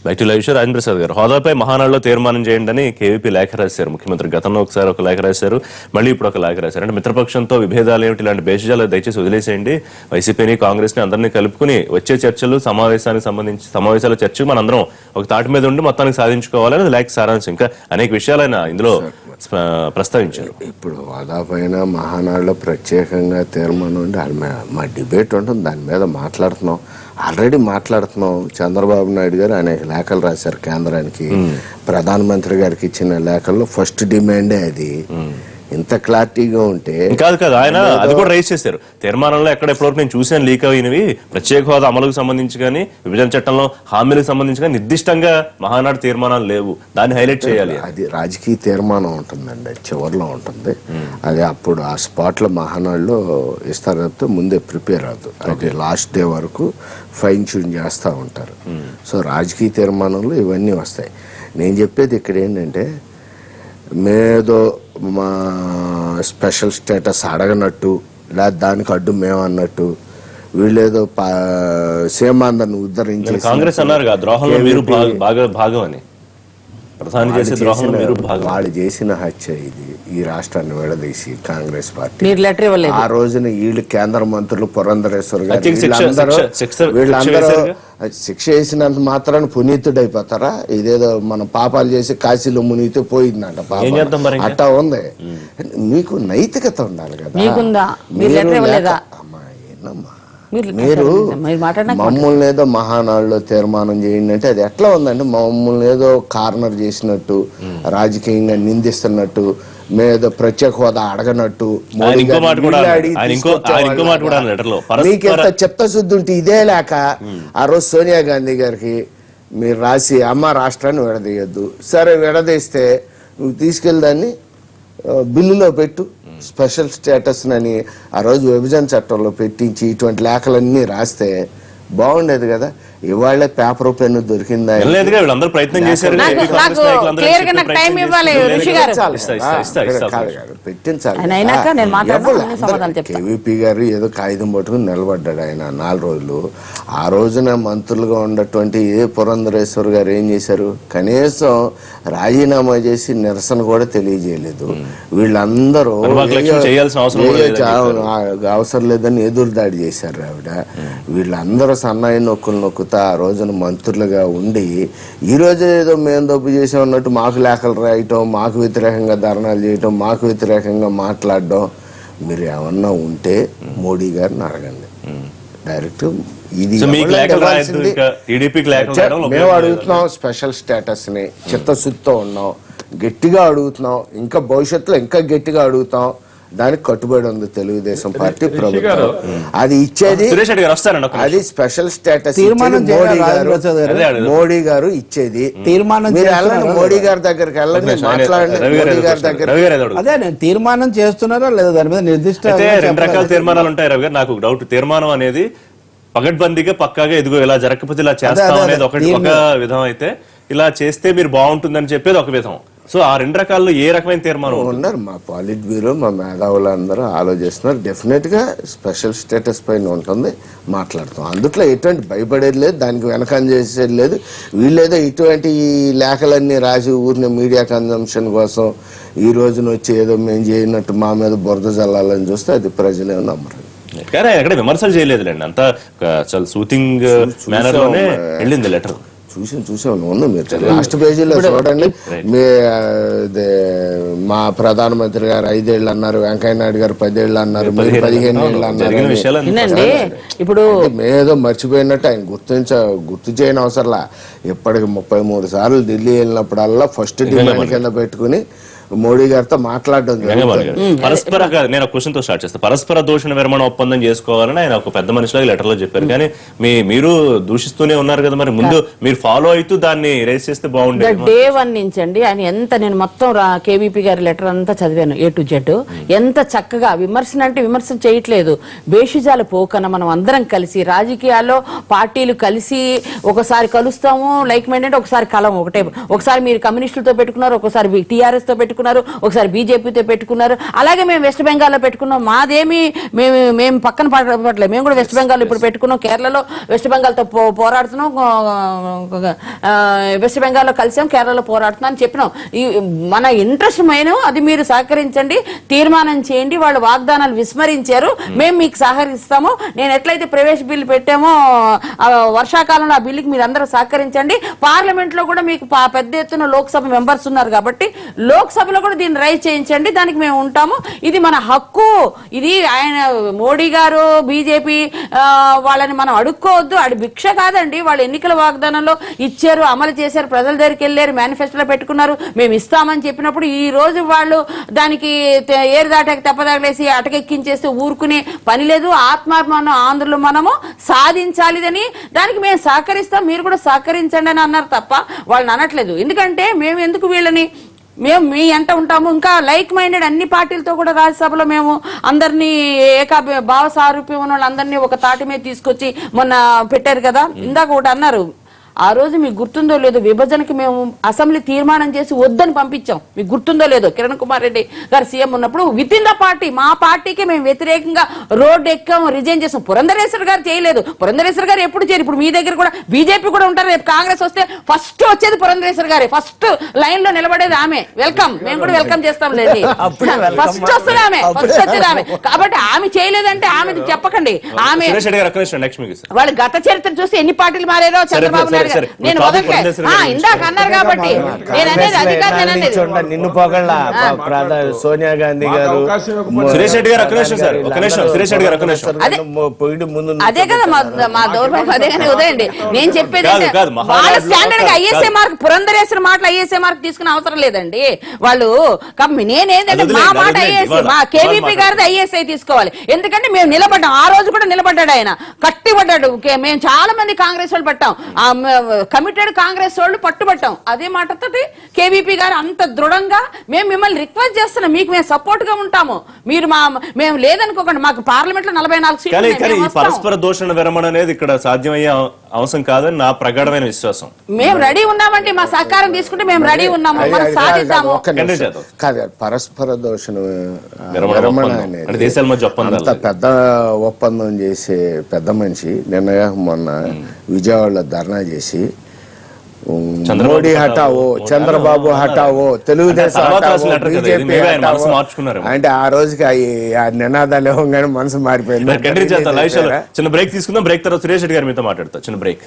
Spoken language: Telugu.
Back to live show. Rajendra Prasad గారు, హోదాపై మహానాడులో తీర్మానం చేయండి అని కేవీపీ లేఖ రాశారు. ముఖ్యమంత్రి గతంలో ఒకసారి ఒక లేఖ రాశారు, మళ్ళీ ఇప్పుడు ఒక లేఖ రాశారు. అంటే మిత్రపక్షంతో విభేదాలు ఏమిటి, ఇలాంటి బేషజాలు దయచేసి వదిలేసేయండి, వైసీపీని కాంగ్రెస్ ని అందరినీ కలుపుకుని వచ్చే చర్చలు సమావేశాల చర్చకు మనందరం ఒక తాటి మీద ఉండి మొత్తానికి సాధించుకోవాలని లేఖ సారాంశం. ఇంకా అనేక విషయాలు ఆయన ఇందులో ప్రస్తావించారు. ఇప్పుడు హోదాపైన మహానాడులో ప్రత్యేకంగా తీర్మానం ఉండి మా డిబేట్ ఉంటుంది, దాని మీద మాట్లాడుతున్నాం. ఆల్రెడీ మాట్లాడుతున్నాం. చంద్రబాబు నాయుడు గారు అనేక లేఖలు రాశారు కేంద్రానికి, ప్రధానమంత్రి గారికి ఇచ్చిన లేఖల్లో ఫస్ట్ డిమాండే అది. ఇంత క్లారిటీగా ఉంటే కాదు ఆయన అది కూడా రైజ్ చేశారు తీర్మానంలో. ఎక్కడ ఎప్పటివరకు నేను చూశాను లీక్ అయినవి ప్రత్యేక హోదా అమలుకు సంబంధించి కానీ విభజన చట్టంలో హామీలకు సంబంధించి కానీ నిర్దిష్టంగా మహానాడు తీర్మానాలు లేవు, దాన్ని హైలైట్ చేయాలి. అది రాజకీయ తీర్మానం ఉంటుందండి, చివరిలో ఉంటుంది అది. అప్పుడు ఆ స్పాట్లో మహానాడులో ఇస్తారు తప్పితే ముందే ప్రిపేర్ అవుతుంది. అది లాస్ట్ డే వరకు ఫైన్ ట్యూన్ చేస్తూ ఉంటారు. సో రాజకీయ తీర్మానంలో ఇవన్నీ వస్తాయి. నేను చెప్పేది ఇక్కడ ఏంటంటే, మేదో మా స్పెషల్ స్టేటస్ అడగనట్టు లేదా దానికి అడ్డు మేమన్నట్టు వీళ్ళేదో సీమాంధ్రను ఉద్ధరించి కాంగ్రెస్ అన్నారు ద్రోహంలో మీరు భాగం అని. వాళ్ళు చేసిన హత్య ఇది. ఈ రాష్ట్రాన్ని విడదీసి కాంగ్రెస్ పార్టీ ఆ రోజున వీళ్ళు కేంద్ర మంత్రులు పురంధరేశ్వర్ గారు వీళ్ళందరూ శిక్ష వేసినంత మాత్రాన్ని పునీతుడైపోతారా? ఇదేదో మనం పాపాలు చేసి కాశీలో మునిగితే పోయిందంట పాపం, అట్టా ఉంది. మీకు నైతికత ఉండాలి కదా. మీరు మమ్మల్ని ఏదో మహానాడులో తీర్మానం చేయండి అంటే అది ఎట్లా ఉందండి? మమ్మల్ని ఏదో కార్నర్ చేసినట్టు, రాజకీయంగా నిందిస్తున్నట్టు, మేదో ప్రత్యేక హోదా అడగనట్టు, మీకెంత చిత్తశుద్ధి ఉంటే ఇదే లేక ఆ రోజు సోనియా గాంధీ గారికి మీరు రాసి అమ్మ రాష్ట్రాన్ని విడదీయద్దు, సరే విడదీస్తే నువ్వు తీసుకెళ్ళదాన్ని బిల్లులో పెట్టు స్పెషల్ స్టేటస్ అని ఆ రోజు విభజన చట్టంలో పెట్టించి ఇటువంటి లేఖలన్నీ రాస్తే బాగుండేది కదా. ఇవాళ పేపర్ పెన్ను దొరికిందా? కేవీపీ గారు ఏదో కాగితం పట్టుకుని నిలబడ్డాడు ఆయన 4 రోజులు. ఆ రోజున మంత్రులుగా ఉన్నటువంటి పురంధరేశ్వర్ గారు ఏం చేశారు? కనీసం రాజీనామా చేసి నిరసన కూడా తెలియజేయలేదు. వీళ్ళందరూ అవసరం లేదని ఎదురుదాడి చేశారు ఆవిడ. వీళ్ళందరూ సన్నాయి నొక్కులు ఆ రోజున మంత్రులుగా ఉండి ఈ రోజు ఏదో మేము దబ్బు చేసాం అన్నట్టు మాకు లేఖలు రాయటం, మాకు వ్యతిరేకంగా ధర్నాలు చేయటం, మాకు వ్యతిరేకంగా మాట్లాడడం. మీరు ఏమన్నా ఉంటే మోడీ గారిని అడగండి డైరెక్ట్. ఇది మేము అడుగుతున్నాం స్పెషల్ స్టేటస్ ని, చిత్తశుద్ధితో ఉన్నాం, గట్టిగా అడుగుతున్నాం, ఇంకా భవిష్యత్తులో ఇంకా గట్టిగా అడుగుతాం. దానికి కట్టుబడి ఉంది తెలుగుదేశం పార్టీ ప్రభుత్వం. అది ఇచ్చేది అది స్పెషల్ స్టేటస్ మోడీ గారు ఇచ్చేది. మీరు వెళ్ళండి మోడీ గారి దగ్గరికి వెళ్ళండి, మాట్లాడండి మోడీ గారి దగ్గర. అదే తీర్మానం చేస్తున్నారా లేదా దాని మీద నిర్దిష్ట 2 రకాల తీర్మానాలు ఉంటాయి. రవి గారు, నాకు డౌట్. తీర్మానం అనేది పగడ్బందీగా పక్కాగా ఇదిగో ఇలా జరగకపోతే ఇలా చేస్తాం అనేది ఒక విధం అయితే, ఇలా చేస్తే మీరు బాగుంటుందని చెప్పేది ఒక విధం. సో ఆ 2 రకాల్లో ఏ రకమైన తీర్మానం ఉన్నారు? మా పాలిట్ బ్యూరో, మా మేధావులు అందరూ ఆలోచిస్తున్నారు. డెఫినెట్ గా స్పెషల్ స్టేటస్ పైన ఉంటుంది, మాట్లాడుతాం. అందుట్లో ఎటువంటి భయపడేది లేదు, దానికి వెనకం చేసేది లేదు. వీళ్ళేదో ఇటువంటి లేఖలన్నీ రాసి ఊరిని మీడియా కన్జంప్షన్ కోసం ఈ రోజున వచ్చి ఏదో మేము చేయనట్టు మా మీద బురద జల్లాలని చూస్తే అది ప్రజలే నమ్మరు. కానీ ఎక్కడ విమర్శలు చేయలేదులేండి, అంతా చాలా సూతింగ్ మేనర్ లోనే వెళ్ళింది లెటర్. చూసాం ఉంది. మీరు లాస్ట్ పేజీలో చూడండి. మా ప్రధానమంత్రి గారు 5 ఏళ్ళు అన్నారు, వెంకయ్య నాయుడు గారు 10 ఏళ్ళు అన్నారు, మీరు 15 ఏళ్ళు అన్నారు. ఇప్పుడు మేదో మర్చిపోయినట్టు ఆయన గుర్తు చేయని అవసరంలా. ఇప్పటికి 33 సార్లు ఢిల్లీ వెళ్ళినప్పుడల్లా ఫస్ట్ డిమాండ్ కింద పెట్టుకుని మోడీ గారితో మాట్లాడడం. పరస్పర నేను క్వశ్చన్ తో స్టార్ట్ చేస్తాను. పరస్పర దూషణ విరమణ ఒప్పందం చేసుకోవాలని ఆయన ఒక పెద్ద మనిషిలాగా లెటర్ లో చెప్పారు. కానీ మీరు దూషిస్తూనే ఉన్నారు కదా, మరి ముందు మీరు ఫాలో అవుతూ దాన్ని రేస్ చేస్తే బాగుండేది. డే 1 నుంచి అండి ఆయన ఎంత, నేను మొత్తం కేవీపీ గారి లెటర్ అంతా చదివాను A to Z. ఎంత చక్కగా విమర్శన అంటే విమర్శ చేయట్లేదు, బేషిజాలు పోకన మనం అందరం కలిసి రాజకీయాల్లో పార్టీలు కలిసి ఒకసారి కలుస్తాము లైక్ మైండెడ్, ఒకసారి కలం ఒకటే. ఒకసారి మీరు కమ్యూనిస్టులతో పెట్టుకున్నారు, ఒకసారి TRS తో పెట్టుకున్నారు, పెట్టుకున్నారు, ఒకసారి బీజేపీతో పెట్టుకున్నారు. అలాగే మేము వెస్ట్ బెంగాల్లో పెట్టుకున్నాం. మాదేమి మేము పక్కన పడలేదు. మేము కూడా వెస్ట్ బెంగాల్ ఇప్పుడు పెట్టుకున్నాం. కేరళలో వెస్ట్ బెంగాల్తో పోరాడుతున్నాం, వెస్ట్ బెంగాల్లో కలిసాం, కేరళలో పోరాడుతున్నాం అని చెప్పినాం. మన ఇంట్రెస్ట్ మెయిన్ అది. మీరు సహకరించండి, తీర్మానం చేయండి. వాళ్ళు వాగ్దానాలు విస్మరించారు, మేము మీకు సహకరిస్తాము. నేను ఎట్లయితే ప్రవేశ బిల్లు పెట్టామో వర్షాకాలంలో ఆ బిల్లుకి మీరు అందరూ సహకరించండి. పార్లమెంట్ లో కూడా మీకు పెద్ద ఎత్తున లోక్సభ మెంబర్స్ ఉన్నారు కాబట్టి లోక్సభలో కూడా దీన్ని రైజ్ చేయించండి, దానికి మేము ఉంటాము. ఇది మన హక్కు. ఇది ఆయన మోడీ గారు బీజేపీ వాళ్ళని మనం అడుక్కోవద్దు. అది భిక్ష కాదండి. వాళ్ళు ఎన్నికల వాగ్దానంలో ఇచ్చారు, అమలు చేశారు, ప్రజల దగ్గరికి వెళ్ళారు, మేనిఫెస్టోలో పెట్టుకున్నారు, మేము ఇస్తామని చెప్పినప్పుడు ఈ రోజు వాళ్ళు దానికి ఏరు దాటాకి తెప్పదాగలేసి అటకెక్కించేస్తే ఊరుకునే పని లేదు. ఆత్మాభిమానం ఆంధ్రులు మనము సాధించాలిదని దానికి మేము సహకరిస్తాం, మీరు కూడా సహకరించండి అని అన్నారు తప్ప వాళ్ళని అనట్లేదు. ఎందుకంటే మేము ఎందుకు వీళ్ళని, మేము మీ అంట ఉంటాము. ఇంకా లైక్ మైండెడ్ అన్ని పార్టీలతో కూడా రాజ్యసభలో మేము అందరినీ భావ సారూప్యం ఉన్న వాళ్ళందరినీ ఒక తాటి మీద తీసుకొచ్చి మొన్న పెట్టారు కదా. ఇందాక ఒకటి అన్నారు, ఆ రోజు మీకు గుర్తుందో లేదో, విభజనకి మేము అసెంబ్లీ తీర్మానం చేసి వద్దని పంపించాం. మీకు గుర్తుందో లేదో, కిరణ్ కుమార్ రెడ్డి గారు సీఎం ఉన్నప్పుడు విత్ ఇన్ ద పార్టీ మా పార్టీకి మేము వ్యతిరేకంగా రోడ్డు ఎక్కాం, రిజైన్ చేసాం. పురంధరేశ్వర్ గారు చేయలేదు. పురంధరేశ్వర్ గారు ఎప్పుడు చేయరు. ఇప్పుడు మీ దగ్గర కూడా బీజేపీ కూడా ఉంటారు. రేపు కాంగ్రెస్ వస్తే ఫస్ట్ వచ్చేది పురంధరేశ్వర్ గారే, ఫస్ట్ లైన్ లో నిలబడేది ఆమె. వెల్కమ్, మేము కూడా వెల్కమ్ చేస్తాం లేండి. ఫస్ట్ వస్తుంది ఆమె, ఫస్ట్ వచ్చేది ఆమె. కాబట్టి ఆమె చేయలేదంటే ఆమె చెప్పకండి. ఆమె వాళ్ళు గత చరిత్ర చూస్తే ఎన్ని పార్టీలు మారారో చంద్రబాబు నేను ఇందాక అన్నారు కాబట్టి నేను అనేది అధికారం అనేది. నిన్ను పొగళ్ళ సోనియా గాంధీ గారు, సురేష్ రెడ్డి గారు సురేష్ రెడ్డి గారు అదే కదా మా దౌర్భాగ్యం. అదే కానీ ఉదయండి నేను చెప్పేది వాళ్ళ స్టాండర్డ్ గా ఐఎస్ఏ మార్క్, పురంధరేశ్వర మాటలు ఐఎస్ఏ మార్క్ తీసుకునే అవసరం లేదండి వాళ్ళు. నేనేంటంటే మా మాట ఐఎస్ఐ, మా కేవీపీ గారిది ఐఎస్ఐ తీసుకోవాలి. ఎందుకంటే మేము నిలబడ్డాం, ఆ రోజు కూడా నిలబడ్డాడు ఆయన, కట్టిపడ్డాడు. మేము చాలా మంది కాంగ్రెస్ వాళ్ళు పట్టాం, కమిటెడ్ కాంగ్రెస్ వాళ్ళు పట్టుబట్టాం. అదే మాటతో కేవీపీ గారు అంత దృఢంగా మేము మిమ్మల్ని రిక్వెస్ట్ చేస్తున్నాం, మీకు మేము సపోర్ట్ గా ఉంటాము, మీరు మేము లేదనుకోకండి. మాకు పార్లమెంట్ లో 44 సీట్లు. పరస్పర దోషణ విరమణ అనేది ఇక్కడ సాధ్యమయ్యే అవసరం కాదని నా ప్రగాఢమైన విశ్వాసం. మేము రెడీ ఉన్నామంటే మా సహకారం తీసుకుంటే మేము రెడీ ఉన్నాము, మనం సాధిద్దాము. కాదు, పరస్పర దోషణ విరమణ అనేది దేశాల మధ్య ఒప్పందం, అంత పెద్ద ఒప్పందం చేసే పెద్ద మనిషి నిన్న మొన్న విజయవాడలో ధర్నా చేసి మోడీ హటావో, చంద్రబాబు హటావో, తెలుగుదేశం బీజేపీ అంటే ఆ రోజుకి ఆ నినాదాలు ఇవ్వగానే మనసు మారిపోయింది. చిన్న బ్రేక్ తీసుకుందాం. బ్రేక్ తర్వాత సురేష్ రెడ్డి గారు మీతో మాట్లాడతారు. చిన్న బ్రేక్.